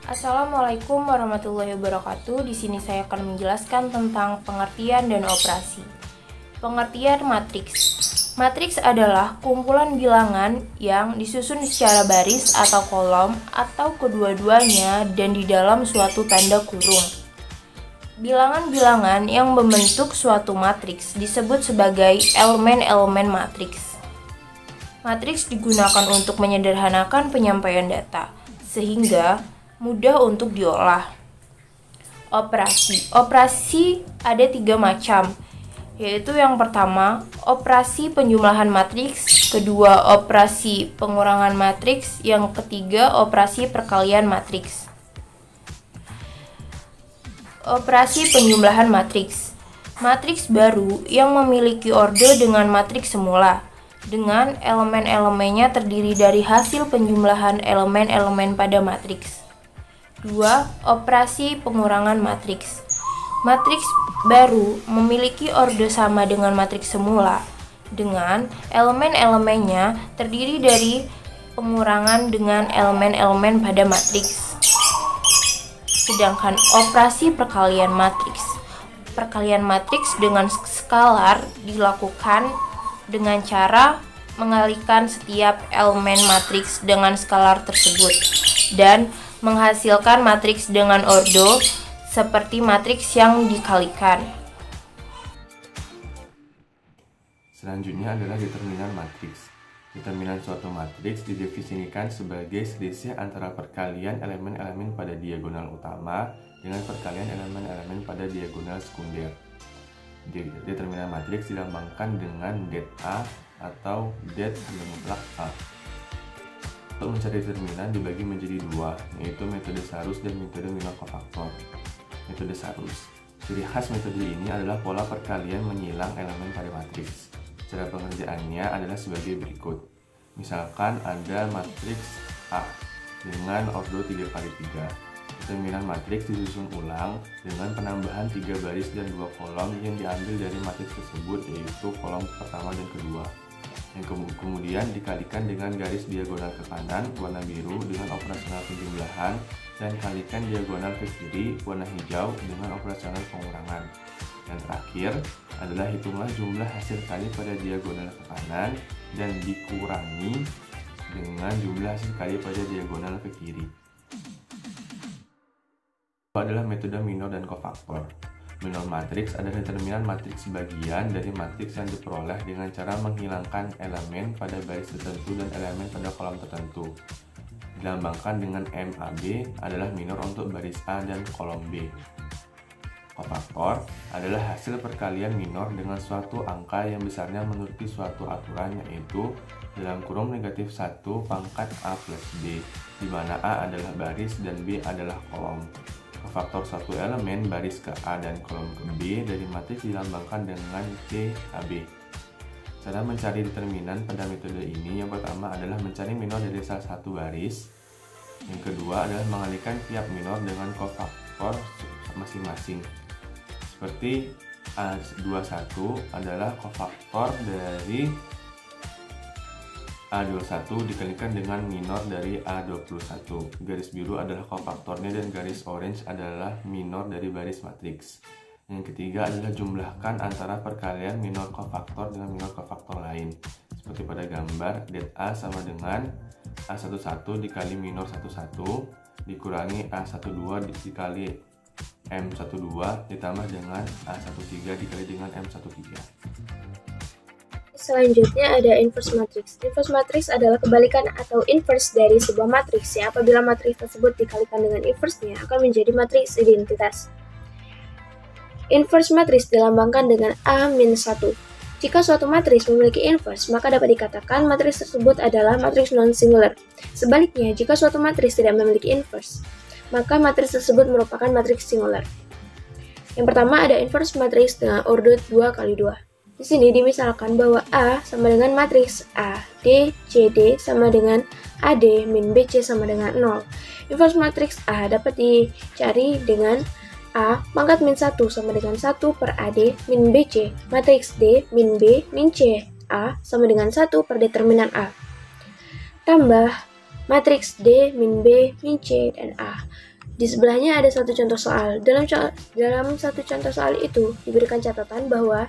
Assalamualaikum warahmatullahi wabarakatuh. Di sini saya akan menjelaskan tentang pengertian dan operasi. Pengertian matriks. Matriks adalah kumpulan bilangan yang disusun secara baris atau kolom atau kedua-duanya dan di dalam suatu tanda kurung. Bilangan-bilangan yang membentuk suatu matriks disebut sebagai elemen-elemen matriks. Matriks digunakan untuk menyederhanakan penyampaian data, sehingga mudah untuk diolah. Operasi ada 3 macam, yaitu yang pertama, operasi penjumlahan matriks, kedua, operasi pengurangan matriks, yang ketiga, operasi perkalian matriks. Operasi penjumlahan matriks. Matriks baru yang memiliki orde dengan matriks semula, dengan elemen-elemennya terdiri dari hasil penjumlahan elemen-elemen pada matriks. 2. Operasi pengurangan matriks. Matriks baru memiliki orde sama dengan matriks semula, dengan elemen-elemennya terdiri dari pengurangan dengan elemen-elemen pada matriks. Sedangkan operasi perkalian matriks. Perkalian matriks dengan skalar dilakukan dengan cara mengalihkan setiap elemen matriks dengan skalar tersebut dan menghasilkan matriks dengan ordo seperti matriks yang dikalikan. Selanjutnya adalah determinan matriks. Determinan suatu matriks didefinisikan sebagai selisih antara perkalian elemen-elemen pada diagonal utama dengan perkalian elemen-elemen pada diagonal sekunder. Determinan matriks dilambangkan dengan det A atau det mutlak A. Untuk mencari determinan dibagi menjadi 2, yaitu metode Sarus dan metode minor kofaktor. Metode Sarus. Ciri khas metode ini adalah pola perkalian menyilang elemen pada matriks. Cara pengerjaannya adalah sebagai berikut. Misalkan ada matriks A dengan ordo 3x3. Determinan matriks disusun ulang dengan penambahan 3 baris dan 2 kolom yang diambil dari matriks tersebut, yaitu kolom pertama dan kedua. Yang kemudian dikalikan dengan garis diagonal ke kanan warna biru dengan operasional penjumlahan dan kalikan diagonal ke kiri warna hijau dengan operasional pengurangan. Yang terakhir adalah hitunglah jumlah hasil kali pada diagonal ke kanan dan dikurangi dengan jumlah hasil kali pada diagonal ke kiri. Itu adalah metode minor dan kofaktor. Minor matriks adalah determinan matriks bagian dari matriks yang diperoleh dengan cara menghilangkan elemen pada baris tertentu dan elemen pada kolom tertentu. Dilambangkan dengan MAB adalah minor untuk baris A dan kolom B. Kofaktor adalah hasil perkalian minor dengan suatu angka yang besarnya menuruti suatu aturan, yaitu dalam kurung negatif 1 pangkat A plus B, di mana A adalah baris dan B adalah kolom. Faktor satu elemen baris ke A dan kolom ke B dari matriks dilambangkan dengan CAB. Cara mencari determinan pada metode ini yang pertama adalah mencari minor dari salah satu baris. Yang kedua adalah mengalihkan tiap minor dengan kofaktor masing-masing. Seperti A21 adalah kofaktor dari A21 dikalikan dengan minor dari A21. Garis biru adalah kofaktornya dan garis orange adalah minor dari baris matriks. Yang ketiga adalah jumlahkan antara perkalian minor kofaktor dengan minor kofaktor lain. Seperti pada gambar, det A sama dengan A11 dikali minor 11 dikurangi A12 dikali M12 ditambah dengan A13 dikali dengan M13. Selanjutnya ada inverse matrix. Inverse matrix adalah kebalikan atau inverse dari sebuah matriks yang apabila matriks tersebut dikalikan dengan inverse-nya akan menjadi matriks identitas. Inverse matriks dilambangkan dengan A-1. Jika suatu matriks memiliki inverse, maka dapat dikatakan matriks tersebut adalah matriks non-singular. Sebaliknya, jika suatu matriks tidak memiliki inverse, maka matriks tersebut merupakan matriks singular. Yang pertama ada inverse matriks dengan ordo 2x2. Di sini dimisalkan bahwa A sama dengan matriks A, D, CD sama dengan AD min BC sama dengan 0. Inverse matriks A dapat dicari dengan A pangkat min 1 sama dengan 1 per AD min BC, matriks D min B min C, A sama dengan 1 per determinan A. Tambah matriks D min B min C dan A. Di sebelahnya ada satu contoh soal. Dalam satu contoh soal itu diberikan catatan bahwa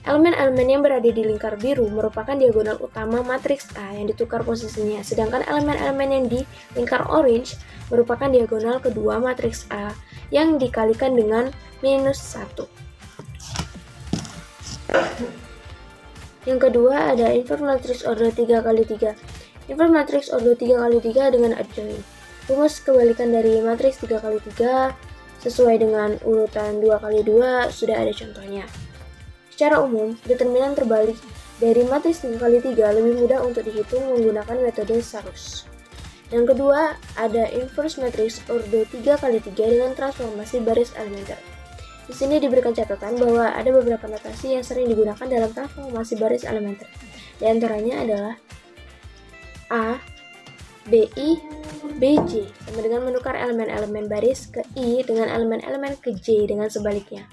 elemen-elemen yang berada di lingkar biru merupakan diagonal utama matriks A yang ditukar posisinya, sedangkan elemen-elemen yang di lingkar orange merupakan diagonal kedua matriks A yang dikalikan dengan minus 1. Yang kedua ada inverse matriks order 3x3. Inverse matriks order 3x3 dengan adjoint. Rumus kebalikan dari matriks 3x3 sesuai dengan urutan 2x2 sudah ada contohnya. Secara umum, determinan terbalik dari matriks 3x3 lebih mudah untuk dihitung menggunakan metode Sarus. Yang kedua, ada inverse matriks order 3x3 dengan transformasi baris elementer. Di sini diberikan catatan bahwa ada beberapa notasi yang sering digunakan dalam transformasi baris elementer. Di antaranya adalah A, BI, BJ sama dengan menukar elemen-elemen baris ke I dengan elemen-elemen ke J dengan sebaliknya.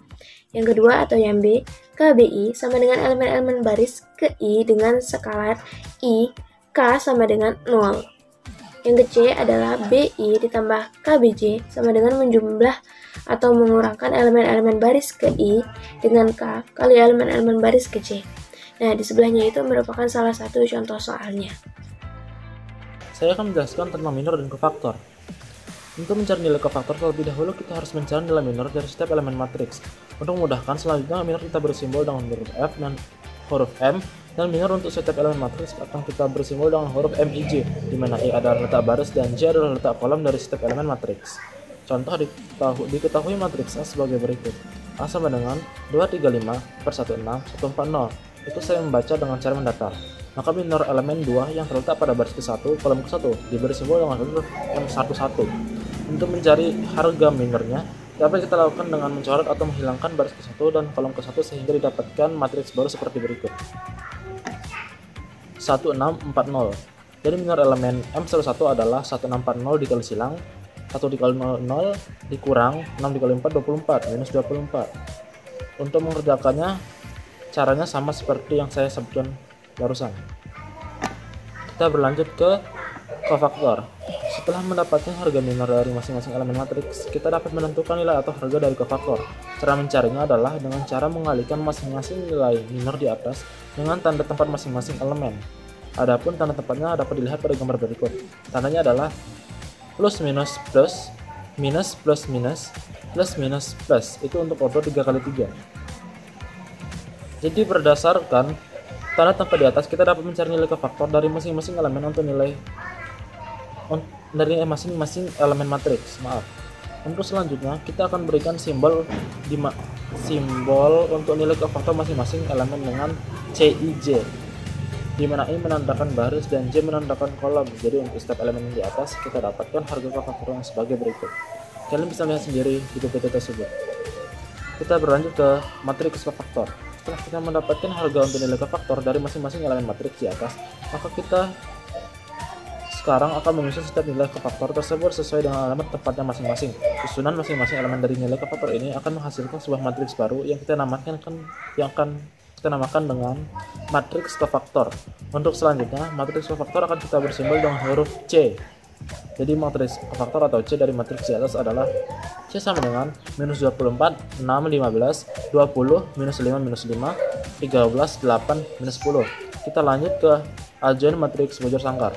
Yang kedua atau yang B, KBI sama dengan elemen-elemen baris ke I dengan skalar I, K sama dengan 0. Yang ke C adalah BI ditambah KBJ sama dengan menjumlah atau mengurangkan elemen-elemen baris ke I dengan K kali elemen-elemen baris ke C. Nah, di sebelahnya itu merupakan salah satu contoh soalnya. Saya akan menjelaskan tentang minor dan kofaktor. Untuk mencari nilai kofaktor terlebih dahulu kita harus mencari nilai minor dari setiap elemen matriks. Untuk memudahkan, selanjutnya minor kita bersimbol dengan huruf F dan huruf M, dan minor untuk setiap elemen matriks akan kita bersimbol dengan huruf MIJ, di mana I adalah letak baris dan J adalah letak kolom dari setiap elemen matriks. Contoh diketahui matriks A sebagai berikut. A sama dengan 235 per 16 140. Itu saya membaca dengan cara mendatar. Maka minor elemen 2 yang terletak pada baris ke-1, kolom ke-1 diberi simbol dengan huruf M11. Untuk mencari harga minornya, dapat kita lakukan dengan mencoret atau menghilangkan baris ke-1 dan kolom ke-1 sehingga didapatkan matriks baru seperti berikut. 1640. Jadi minor elemen M11 adalah 1640 dikali silang, 1 dikali 0 dikurang 6 dikali 4 24 minus 24. Untuk mengerjakannya caranya sama seperti yang saya sebutkan barusan. Kita berlanjut ke kofaktor. Setelah mendapatkan harga minor dari masing-masing elemen matriks, kita dapat menentukan nilai atau harga dari kofaktor. Cara mencarinya adalah dengan cara mengalihkan masing-masing nilai minor di atas dengan tanda tempat masing-masing elemen. Adapun tanda tempatnya dapat dilihat pada gambar berikut. Tandanya adalah plus minus plus, minus plus minus, plus minus plus. Itu untuk order 3x3. Jadi berdasarkan tanda tempat di atas, kita dapat mencari nilai kofaktor dari masing-masing elemen untuk nilai dari masing-masing elemen matriks. Untuk selanjutnya, kita akan berikan simbol untuk nilai kofaktor masing-masing elemen dengan CIJ, di mana I menandakan baris dan J menandakan kolom. Jadi untuk setiap elemen yang di atas, kita dapatkan harga kofaktor yang sebagai berikut. Kalian bisa lihat sendiri di PPT tersebut. Kita berlanjut ke matriks kofaktor. Setelah kita mendapatkan harga untuk nilai kofaktor dari masing-masing elemen matriks di atas, maka kita sekarang akan menyusun setiap nilai kofaktor tersebut sesuai dengan alamat tempatnya masing-masing. Susunan masing-masing elemen dari nilai kofaktor ini akan menghasilkan sebuah matriks baru yang kita namakan dengan matriks kofaktor. Untuk selanjutnya, matriks kofaktor akan kita bersimbol dengan huruf C. Jadi matriks kofaktor atau C dari matriks di atas adalah C sama dengan minus 24, 6, 15, 20, minus 5, minus 5, 13, 8, minus 10. Kita lanjut ke adjoint matriks bujur sangkar.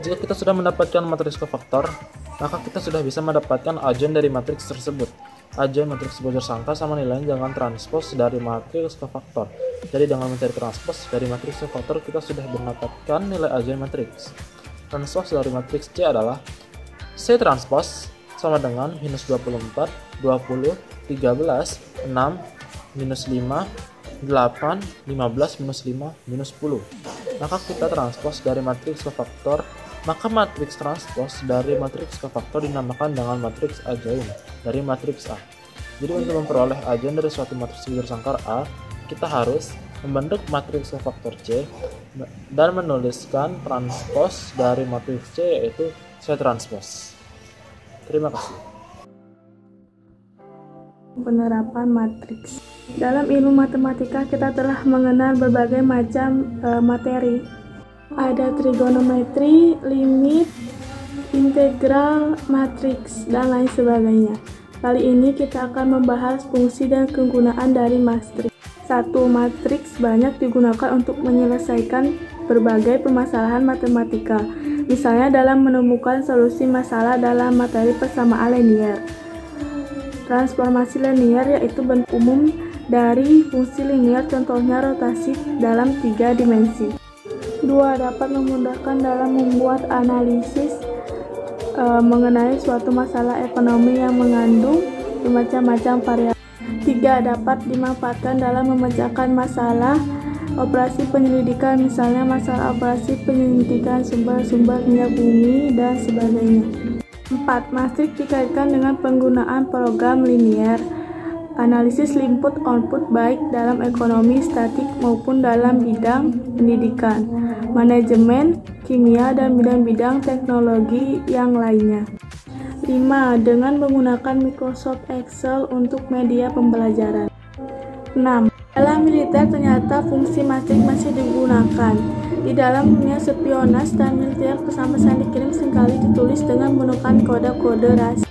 Jika kita sudah mendapatkan matriks kofaktor, maka kita sudah bisa mendapatkan adjoint dari matriks tersebut. Adjoint matriks bujur sangkar sama nilainya dengan transpos dari matriks kofaktor. Jadi dengan mencari transpos dari matriks kofaktor, kita sudah mendapatkan nilai adjoint matriks. Transpos dari matriks C adalah C transpos sama dengan minus 24, 20, 13, 6, minus 5, 8, 15, minus 5, minus 10. Maka kita transpos dari matriks kofaktor, maka matriks transpos dari matriks kofaktor dinamakan dengan matriks adjoint dari matriks A. Jadi untuk memperoleh adjoint dari suatu matriks bujur sangkar A, kita harus membentuk matriks kofaktor C dan menuliskan transpos dari matriks C, yaitu C transpos. Terima kasih. Penerapan matriks. Dalam ilmu matematika kita telah mengenal berbagai macam materi. Ada trigonometri, limit, integral, matriks, dan lain sebagainya. Kali ini kita akan membahas fungsi dan kegunaan dari matriks. 1. Matriks banyak digunakan untuk menyelesaikan berbagai permasalahan matematika, misalnya dalam menemukan solusi masalah dalam materi persamaan linear. Transformasi linear yaitu bentuk umum dari fungsi linear, contohnya rotasi dalam 3 dimensi. 2. Dapat memudahkan dalam membuat analisis mengenai suatu masalah ekonomi yang mengandung bermacam-macam variabel. 3. Dapat dimanfaatkan dalam memecahkan masalah operasi penyelidikan, misalnya masalah operasi penyelidikan sumber-sumber minyak bumi dan sebagainya. 4. Matriks dikaitkan dengan penggunaan program linear, analisis input-output baik dalam ekonomi statik maupun dalam bidang pendidikan, manajemen, kimia, dan bidang-bidang teknologi yang lainnya. 5. Dengan menggunakan Microsoft Excel untuk media pembelajaran. 6. Dalam militer ternyata fungsi matriks masih digunakan. Di dalam dunia spionase dan militer pesan-pesan dikirim seringkali ditulis dengan menggunakan kode-kode rahasia.